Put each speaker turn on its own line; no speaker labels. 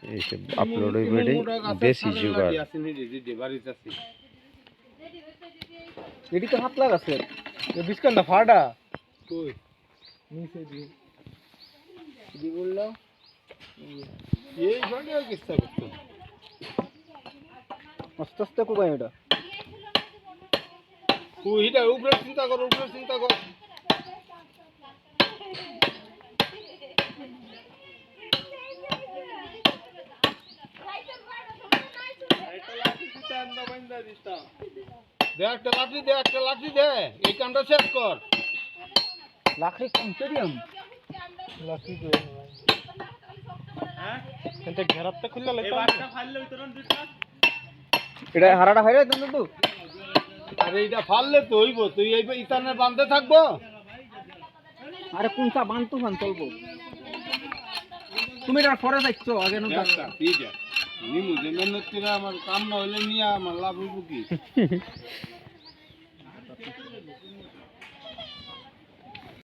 এইসব আপলোড হইবে দেশি জুগার।
এটি তো হাত লাগাছে বিস্কানটা ফাড়া কই নিচে দি বললো এই ফাড়া কিস্তা করতে আস্তে আস্তে কোবাই এটা তুই এটা উপরে চিন্তা কর দে একটা লাঠি দে এই কামটা শেষ কর লাঠি কমতে দিয়াম লাঠি দে হ্যাঁ এটা ঘেরাতে খুললে লাগবে এই বাটটা ফাললে উতরন দিতা এটা হারাটা ফাইরে দেন তো আরে এটা ফাললে তো হইব তুই এই ইতানে বাঁধতে থাকবো আরে কোনটা বাঁধতো ফান চলবো তুমি এটা পরে যাচ্ছো আগে না ঠিক আছে নিমু যে মেহনত করে আমার কাম না হইলে নিয়ে আমার লাভ হইব কি